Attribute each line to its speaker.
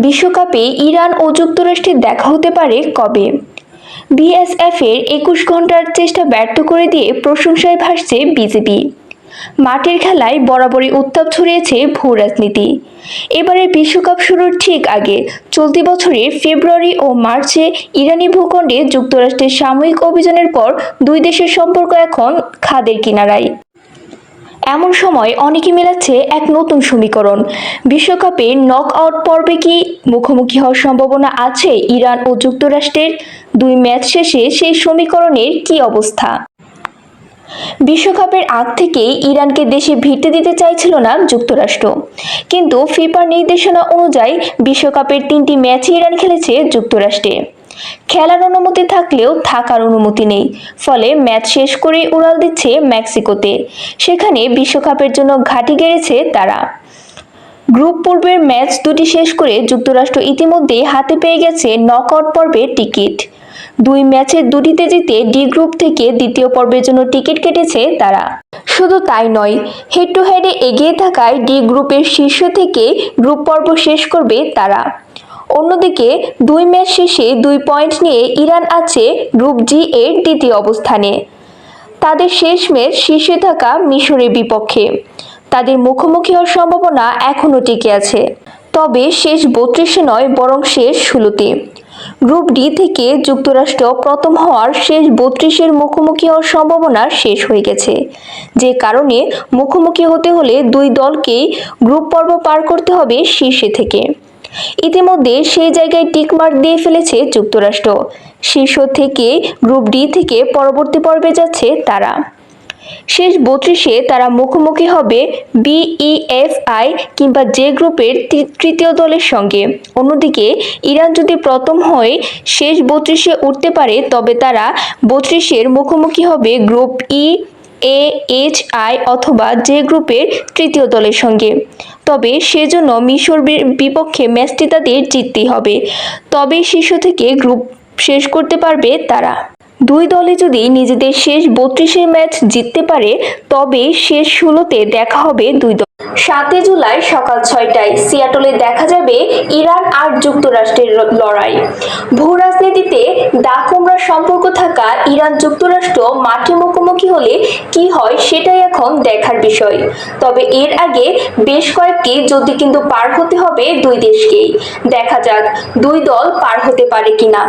Speaker 1: বিশ্বকাপে ইরান ও যুক্তরাষ্ট্রের দেখা হতে পারে কবে? বিএসএফের ২১ ঘন্টার চেষ্টা ব্যর্থ করে দিয়ে প্রশংসায় ভাসছে বিজেপি। মাঠের খেলায় বরাবরই উত্তাপ ছড়িয়েছে ভূ রাজনীতি। এবারের বিশ্বকাপ শুরুর ঠিক আগে চলতি বছরের ফেব্রুয়ারি ও মার্চে ইরানি ভূখণ্ডে যুক্তরাষ্ট্রের সামরিক অভিযানের পর দুই দেশের সম্পর্ক এখন খাদের কিনারায়। এমন সময় অনেকে মেলাচ্ছে এক নতুন সমীকরণ। বিশ্বকাপে নক আউট পর্বে কি মুখোমুখি হওয়ার সম্ভাবনা আছে ইরান ও যুক্তরাষ্ট্রের? দুই ম্যাচ শেষে সেই সমীকরণের কি অবস্থা? বিশ্বকাপের আগ থেকেই ইরানকে দেশে ভিড়তে দিতে চাইছিল না যুক্তরাষ্ট্র, কিন্তু ফিফার নির্দেশনা অনুযায়ী বিশ্বকাপের ৩টি ম্যাচে ইরান খেলেছে যুক্তরাষ্ট্রে। খেলার অনুমতি থাকলেও থাকার অনুমতি নেই, ফলে ম্যাচ শেষ করেই উড়াল দিচ্ছে মেক্সিকোতে। সেখানে বিশ্বকাপের জন্য ঘাঁটি গেড়েছে তারা। গ্রুপ পর্বের ম্যাচ দুটি শেষ করে যুক্তরাষ্ট্র ইতিমধ্যেই হাতে পেয়ে গেছে নকআউট পর্বের টিকিট। দুই ম্যাচের দুটিতে জিতে ডি গ্রুপ থেকে দ্বিতীয় পর্বের জন্য টিকিট কেটেছে তারা। শুধু তাই নয়, হেড টু হেডে এগিয়ে থাকায় ডি গ্রুপের শীর্ষ থেকে গ্রুপ পর্ব শেষ করবে তারা। অন্যদিকে দুই ম্যাচ শেষে 2 পয়েন্ট নিয়ে ইরান আছে গ্রুপ জি এর দ্বিতীয় অবস্থানে। তাদের শেষ ম্যাচ শীর্ষে থাকা মিশরের বিপক্ষে। তাদের মুখোমুখি হওয়ার সম্ভাবনা এখনও টিকে আছে, তবে শেষ 32-এ নয়, বরং শেষ 16-তে। গ্রুপ ডি থেকে যুক্তরাষ্ট্র প্রথম হওয়ার শেষ 32-এর মুখোমুখি হওয়ার সম্ভাবনা শেষ হয়ে গেছে, যে কারণে মুখোমুখি হতে হলে দুই দলকেই গ্রুপ পর্ব পার করতে হবে শীর্ষে থেকে। ইতিমধ্যে সেই জায়গায় টিকমার্ক দিয়ে ফেলেছে যুক্তরাষ্ট্র। শীর্ষ থেকে গ্রুপ ডি থেকে পরবর্তী পর্বে যাচ্ছে তারা। শেষ 32-এ তারা মুখোমুখি হবে বিইএফআই কিংবা জে গ্রুপের তৃতীয় দলের সঙ্গে। অন্যদিকে ইরান যদি প্রথম হয়ে শেষ 32-এ উঠতে পারে, তবে তারা 32-এর মুখোমুখি হবে group E, A, H, I অথবা জে গ্রুপের তৃতীয় দলের সঙ্গে। তবে সেজন্য মিশর বিপক্ষে ম্যাচটি তাদের জিততেই হবে, তবেই শীর্ষ থেকে গ্রুপ শেষ করতে পারবে তারা। দুই দলে যদি নিজেদের শেষ 32-এর ম্যাচ জিততে পারে, তবে শেষ 16-তে দেখা হবে দুই দল। 7 জুলাই সকাল 6টায় সিয়াটলে দেখা যাবে ইরান আর যুক্তরাষ্ট্রের লড়াই। ভূ রাজনীতিতে দাকুমরার সম্পর্ক থাকা ইরান যুক্তরাষ্ট্র মাঠে মুখোমুখি হলে কি হয় সেটাই এখন দেখার বিষয়। তবে এর আগে বেশ কয়েকটি যুদ্ধ কিন্তু পার হতে হবে দুই দেশকেই। দেখা যাক দুই দল পার হতে পারে কিনা।